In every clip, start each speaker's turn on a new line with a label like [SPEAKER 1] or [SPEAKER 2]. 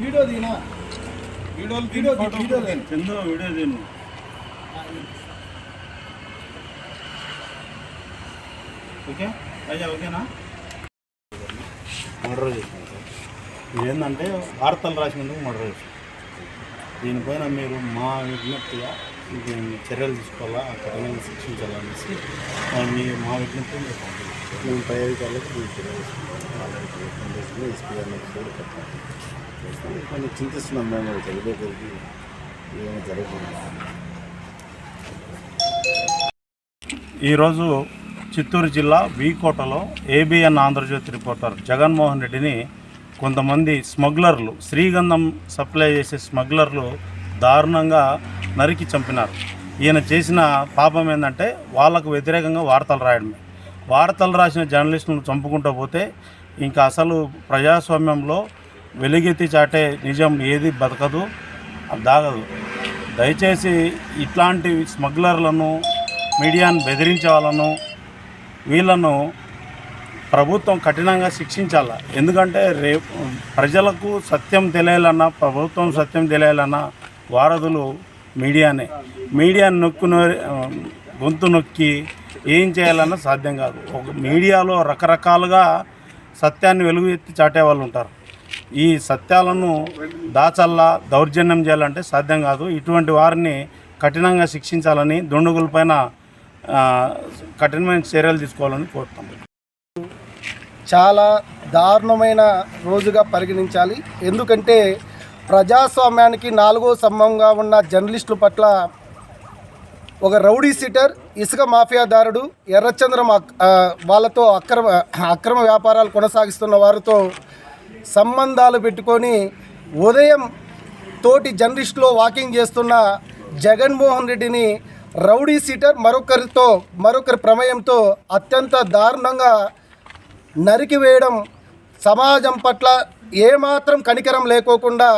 [SPEAKER 1] Video దీనా
[SPEAKER 2] video దీను okay అయ్యా ఓకేనా. Murder చేసినాం సార్. ఇదేంటంటే వార్తలు రాసినందుకు మర్డర్ చేసాం. దీనిపైన మీరు మా విజ్ఞప్తిగా దీన్ని చర్యలు తీసుకోవాలా, కఠినంగా శిక్షించాలనేసి మా విజ్ఞప్తి మీరు పంపించారు. మేము పై అధికారులకు ఎస్పీ గారిని కొన్ని చింతిస్తున్నాం. మేము చదివేసరికి ఏమైనా జరుగుతుంది. ఈరోజు చిత్తూరు జిల్లా వీకోటలో ఏబిఎన్ ఆంధ్రజ్యోతి రిపోర్టర్ జగన్మోహన్ రెడ్డిని కొంతమంది స్మగ్లర్లు, శ్రీగంధం సప్లై చేసే స్మగ్లర్లు దారుణంగా నరికి చంపినారు. ఈయన చేసిన పాపం ఏంటంటే వాళ్ళకు వ్యతిరేకంగా వార్తలు రాయడమే. వార్తలు రాసిన జర్నలిస్టులను చంపుకుంటూ పోతే ఇంకా అసలు ప్రజాస్వామ్యంలో వెలుగెత్తి చాటే నిజం ఏది బతకదు, దాగదు. దయచేసి ఇట్లాంటి స్మగ్లర్లను, మీడియాను బెదిరించే వాళ్ళను, వీళ్ళను ప్రభుత్వం కఠినంగా శిక్షించాల. ఎందుకంటే రేపు ప్రజలకు సత్యం తెలియాలన్నా, ప్రభుత్వం సత్యం తెలియాలన్నా వారధులు మీడియానే. మీడియాను గొంతు నొక్కి ఏం చేయాలన్నా సాధ్యం కాదు. ఒక మీడియాలో రకరకాలుగా సత్యాన్ని వెలుగు ఎత్తి చాటే వాళ్ళు ఉంటారు. ఈ సత్యాలను దాచల్లా, దౌర్జన్యం చేయాలంటే సాధ్యం కాదు. ఇటువంటి వారిని కఠినంగా శిక్షించాలని, దుండగులపైన కఠినమైన చర్యలు తీసుకోవాలని కోరుతాం.
[SPEAKER 1] చాలా దారుణమైన రోజుగా పరిగణించాలి. ఎందుకంటే ప్రజాస్వామ్యానికి నాలుగో స్తంభంగా ఉన్న జర్నలిస్టుల పట్ల ఒక రౌడీ సీటర్, ఇసుక మాఫియాదారుడు, ఎర్రచంద్రం వాళ్ళతో అక్రమ వ్యాపారాలు కొనసాగిస్తున్న వారితో సంబంధాలు పెట్టుకొని ఉదయం తోటి జర్నలిస్టులో వాకింగ్ చేస్తున్న జగన్మోహన్ రెడ్డిని రౌడీ సీటర్ మరొకరి ప్రమేయంతో అత్యంత దారుణంగా నరికివేయడం సమాజం పట్ల ఏమాత్రం కనికరం లేకోకుండా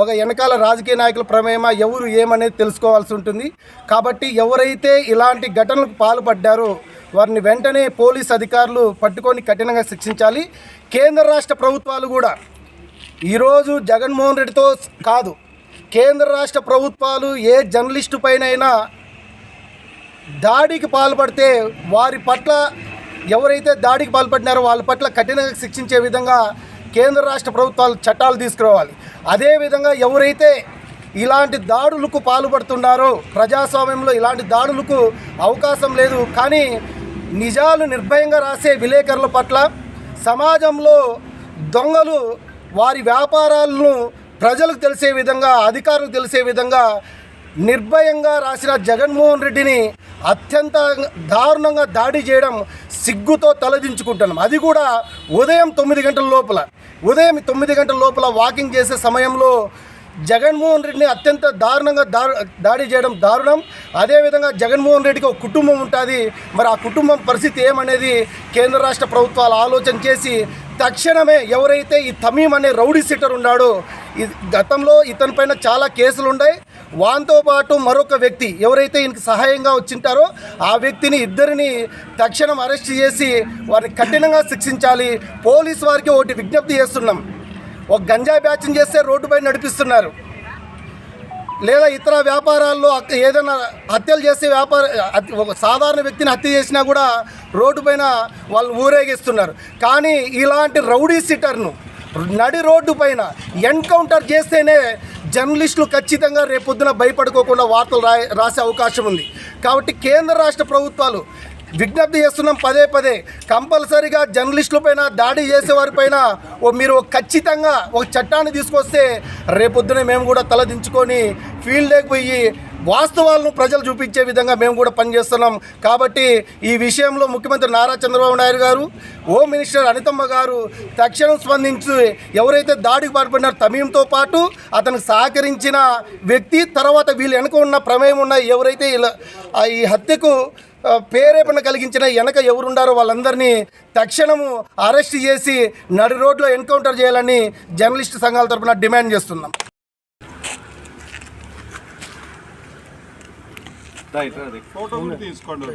[SPEAKER 1] ఒక వెనకాల రాజకీయ నాయకుల ప్రమేయమా, ఎవరు ఏమనేది తెలుసుకోవాల్సి ఉంటుంది. కాబట్టి ఎవరైతే ఇలాంటి ఘటనలకు పాల్పడ్డారో వారిని వెంటనే పోలీస్ అధికారులు పట్టుకొని కఠినంగా శిక్షించాలి. కేంద్ర రాష్ట్ర ప్రభుత్వాలు కూడా ఈరోజు జగన్మోహన్ రెడ్డితో కాదు, కేంద్ర రాష్ట్ర ప్రభుత్వాలు ఏ జర్నలిస్టు పైనైనా దాడికి పాల్పడితే వారి పట్ల, ఎవరైతే దాడికి పాల్పడినారో వాళ్ళ పట్ల కఠినంగా శిక్షించే విధంగా కేంద్ర రాష్ట్ర ప్రభుత్వాలు చట్టాలు తీసుకురావాలి. అదేవిధంగా ఎవరైతే ఇలాంటి దాడులకు పాల్పడుతున్నారో, ప్రజాస్వామ్యంలో ఇలాంటి దాడులకు అవకాశం లేదు, కానీ నిజాలు నిర్భయంగా రాసే విలేకరుల పట్ల, సమాజంలో దొంగలు వారి వ్యాపారాలను ప్రజలకు తెలిసే విధంగా, అధికారులకు తెలిసే విధంగా నిర్భయంగా రాసిన జగన్మోహన్ రెడ్డిని అత్యంత దారుణంగా దాడి చేయడం సిగ్గుతో తలదించుకుంటున్నాం. అది కూడా ఉదయం 9 గంటల లోపల వాకింగ్ చేసే సమయంలో జగన్మోహన్ రెడ్డిని అత్యంత దారుణంగా దాడి చేయడం దారుణం. అదేవిధంగా జగన్మోహన్ రెడ్డికి ఒక కుటుంబం ఉంటుంది. మరి ఆ కుటుంబం పరిస్థితి ఏమనేది కేంద్ర రాష్ట్ర ప్రభుత్వాలు ఆలోచన చేసి తక్షణమే ఎవరైతే ఈ తమీం అనే రౌడీ సీటర్ ఉన్నాడో, గతంలో ఇతనిపైన చాలా కేసులు ఉన్నాయి, వాంతో పాటు మరొక వ్యక్తి ఎవరైతే ఈయనకి సహాయంగా వచ్చింటారో ఆ వ్యక్తిని, ఇద్దరిని తక్షణం అరెస్ట్ చేసి వారిని కఠినంగా శిక్షించాలి. పోలీసు వారికి ఒకటి విజ్ఞప్తి చేస్తున్నాం, ఒక గంజాయి బ్యాచ్ని చేస్తే రోడ్డుపై నడిపిస్తున్నారు, లేదా ఇతర వ్యాపారాల్లో ఏదైనా హత్యలు చేసే ఒక సాధారణ వ్యక్తిని హత్య చేసినా కూడా రోడ్డుపైన వాళ్ళు ఊరేగిస్తున్నారు. కానీ ఇలాంటి రౌడీ సీటర్ను నడి రోడ్డు పైన ఎన్కౌంటర్ చేస్తేనే జర్నలిస్టులు ఖచ్చితంగా రేపొద్దున భయపడుకోకుండా వార్తలు రాసే అవకాశం ఉంది. కాబట్టి కేంద్ర రాష్ట్ర ప్రభుత్వాలు విజ్ఞప్తి చేస్తున్నాం పదే కంపల్సరీగా జర్నలిస్టులపైన, దాడి చేసేవారిపైన మీరు ఖచ్చితంగా ఒక చట్టాన్ని తీసుకొస్తే రేపొద్దునే మేము కూడా తలదించుకొని ఫీల్డ్కి పోయి వాస్తవాలను ప్రజలు చూపించే విధంగా మేము కూడా పనిచేస్తున్నాం. కాబట్టి ఈ విషయంలో ముఖ్యమంత్రి నారా చంద్రబాబు నాయుడు గారు, హోమ్ మినిస్టర్ అనితమ్మ గారు తక్షణం స్పందించి ఎవరైతే దాడికి పాల్పడినారో తమీంతో పాటు అతనికి సహకరించిన వ్యక్తి, తర్వాత వీళ్ళు వెనక ఉన్న ప్రమేయం ఉన్న ఎవరైతే ఈ హత్యకు ప్రేరేపణ కలిగించిన వెనక ఎవరుండారో వాళ్ళందరినీ తక్షణము అరెస్ట్ చేసి నడి రోడ్లో ఎన్కౌంటర్ చేయాలని జర్నలిస్టు సంఘాల తరఫున డిమాండ్ చేస్తున్నాం.
[SPEAKER 2] ఫోటో తీసుకోండి.